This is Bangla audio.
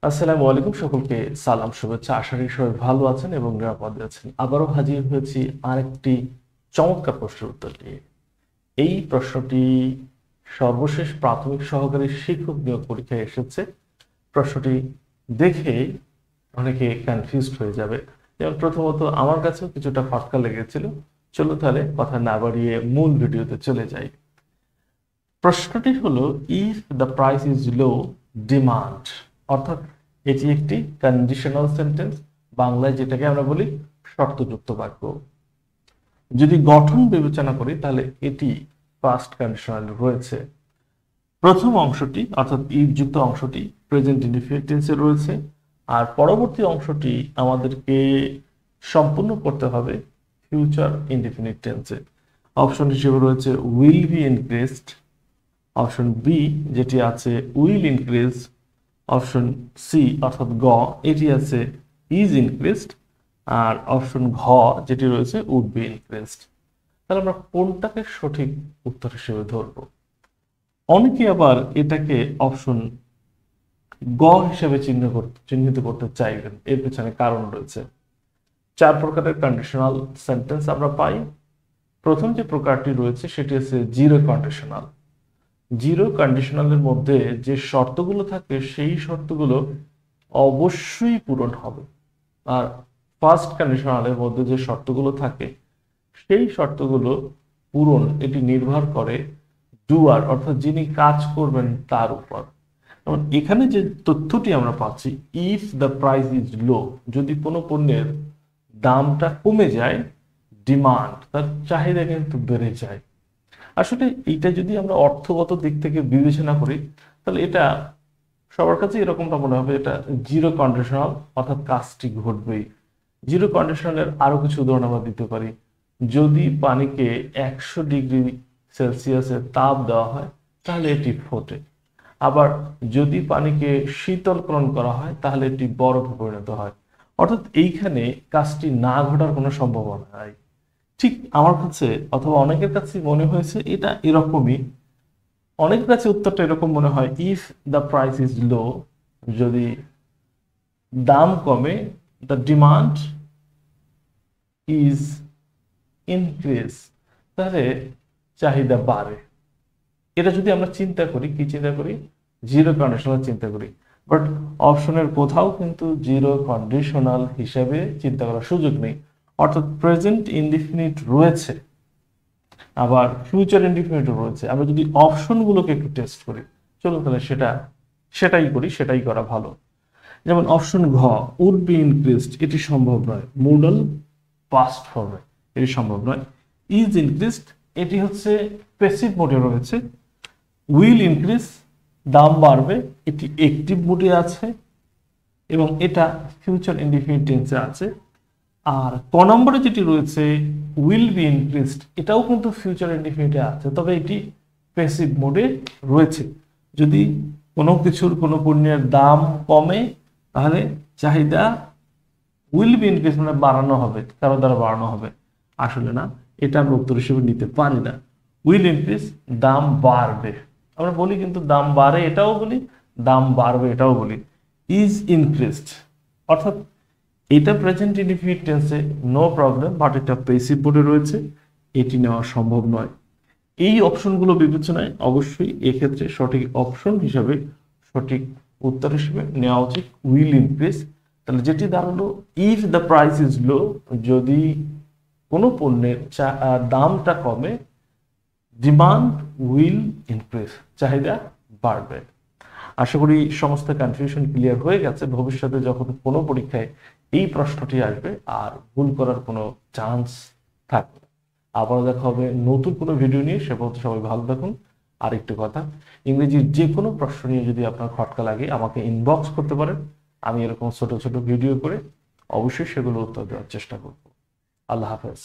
আসসালামু আলাইকুম, সকলকে সালাম শুভেচ্ছা। আশা করি সবাই ভালো আছেন এবং নিরাপদে আছেন। আবারও হাজির হয়েছি আরেকটি চমৎকার প্রশ্নের উত্তর নিয়ে। এই প্রশ্নটি সর্বশেষ প্রাথমিক সহকারী শিক্ষক নিয়োগ পরীক্ষায় এসেছে। প্রশ্নটি দেখে অনেকে কনফিউজড হয়ে যাবে। যেমন প্রথমত আমার কাছেও কিছুটা খটকা লেগেছিল। চলো তাহলে কথা না বাড়িয়ে মূল ভিডিওতে চলে যাই। প্রশ্নটি হলো, if the price is low, demand, অর্থাৎ এটি একটি কন্ডিশনাল সেন্টেন্স, বাংলায় যেটাকে আমরা বলি শর্তযুক্ত বাক্য। যদি গঠন বিবেচনা করি তাহলে এটি পাস্ট কন্ডিশনাল রয়েছে। প্রথম অংশটি অর্থাৎ ইফ যুক্ত অংশটি প্রেজেন্ট ইনডিফিনিট টেন্সে রয়েছে, আর পরবর্তী অংশটি আমাদেরকে সম্পূর্ণ করতে হবে ফিউচার ইনডিফিনিট টেন্সে। অপশন হিসেবে রয়েছে will be increased, option B যেটি আছে উইল ইনক্রিজ, অপশন সি অর্থাৎ গ এটি আছে ইজ ইনক্রিজড, আর অপশন ঘ যেটি রয়েছে উড বি ইনক্রিজড। তাহলে আমরা কোনটাকে সঠিক উত্তর হিসেবে ধরবো? অনেকে আবার এটাকে অপশন গ হিসেবে চিহ্নিত করতে চাইবেন। এর পেছনে কারণ রয়েছে। 4 প্রকারের কন্ডিশনাল সেন্টেন্স আমরা পাই। প্রথম যে প্রকারটি রয়েছে সেটি হচ্ছে জিরো কন্ডিশনাল। জিরো কন্ডিশনালের মধ্যে যে শর্তগুলো থাকে সেই শর্তগুলো অবশ্যই পূরণ হবে, আর ফার্স্ট কন্ডিশনালের মধ্যে যে শর্তগুলো থাকে সেই শর্তগুলো পূরণ এটি নির্ভর করে ডুয়ার অর্থাৎ যিনি কাজ করবেন তার উপর। যেমন এখানে যে তথ্যটি আমরা পাচ্ছি, if the price is low, যদি কোনো পণ্যের দামটা কমে যায়, ডিমান্ড তার চাহিদা কিন্তু বেড়ে যায়। আসলে এইটা যদি আমরা অর্থগত দিক থেকে বিবেচনা করি তাহলে এটা সবার কাছে এরকমটা মনে হবে, এটা জিরো কন্ডিশনাল, অর্থাৎ কাজটি ঘটবেই। জিরো কন্ডিশনালের আরো কিছু উদাহরণ আমরা দিতে পারি। যদি পানিকে 100 ডিগ্রি সেলসিয়াসের তাপ দেওয়া হয় তাহলে এটি ফোটে। আবার যদি পানিকে শীতলকরণ করা হয় তাহলে এটি বরফে পরিণত হয়। অর্থাৎ এইখানে কাজটি না ঘটার কোনো সম্ভাবনা নাই। ঠিক আমার কাছে অথবা অনেকের কাছে মনে হয়েছে এটা এরকমই। অনেকের কাছে উত্তরটা এরকম মনে হয়, if the price is low, যদি দাম কমে, দ্য ডিমান্ড ইজ ইনক্রিজ, তাহলে চাহিদা বাড়ে। এটা যদি আমরা চিন্তা করি, কি চিন্তা করি? জিরো কন্ডিশনাল চিন্তা করি। বাট অপশনের কোথাও কিন্তু জিরো কন্ডিশনাল হিসেবে চিন্তা করার সুযোগ নেই। অর্থাৎ প্রেজেন্ট ইনডিফিনিট রয়েছে, আবার ফিউচার ইনডিফিনিটও রয়েছে। আমরা যদি অপশনগুলোকে একটু টেস্ট করি, চলুন তাহলে সেটাই করা ভালো। যেমন অপশন ঘ, উড বি ইনক্রিজড, এটি সম্ভব নয়। মোডাল পাস্ট ফর্মে এটি সম্ভব নয়। ইজ ইনক্রিজড, এটি হচ্ছে প্যাসিভ মোডে রয়েছে। উইল ইনক্রিজ, দাম বাড়বে, এটি অ্যাক্টিভ মোডে আছে এবং এটা ফিউচার ইনডিফিনিট টেন্সে আছে। আর ক নম্বরে যেটি রয়েছে উইল বি ইনক্রিজড, এটাও কিন্তু ফিউচার ইনডিফিনিটে আছে, তবে এটি প্যাসিভ মোডে রয়েছে। যদি কোনো কিছুর কোনো পণ্যের দাম কমে তাহলে চাহিদা উইল বি ইনক্রিজ মানে বাড়ানো হবে, কারো দ্বারা বাড়ানো হবে। আসলে না, এটা আমরা উত্তর হিসেবে নিতে পারি না। উইল ইনক্রিজ, দাম বাড়বে, আমরা বলি কিন্তু দাম বাড়ে এটাও বলি, দাম বাড়বে এটাও বলি। ইজ ইনক্রিজড অর্থাৎ এটা প্রেজেন্ট ইনডিফিনিট টেন্সে নো প্রবলেম, বাট এটা প্যাসিভ মোডে রয়েছে, এটি নেওয়া সম্ভব নয়। এই অপশনগুলো বিবেচনায় অবশ্যই এক্ষেত্রে সঠিক অপশন হিসাবে, সঠিক উত্তর হিসেবে নেওয়া উচিত উইল ইনক্রিজ। তাহলে যেটি দাঁড়ালো, if the price is low, যদি কোনো পণ্যের দামটা কমে, ডিমান্ড উইল ইনক্রিজ, চাহিদা বাড়বে। আশা করি সমস্ত কনফিউশন ক্লিয়ার হয়ে গেছে। ভবিষ্যতে যখন কোনো পরীক্ষায় এই প্রশ্নটি আসবে আর ভুল করার কোনো চান্স থাকবে। আবারও দেখা হবে নতুন কোনো ভিডিও নিয়ে। সে পর্যন্ত সবাই ভালো থাকুন। আর একটু কথা, ইংরেজির যে কোনো প্রশ্ন নিয়ে যদি আপনার খটকা লাগে আমাকে ইনবক্স করতে পারেন। আমি এরকম ছোট ছোট ভিডিও করে অবশ্যই সেগুলো উত্তর দেওয়ার চেষ্টা করব। আল্লাহ হাফেজ।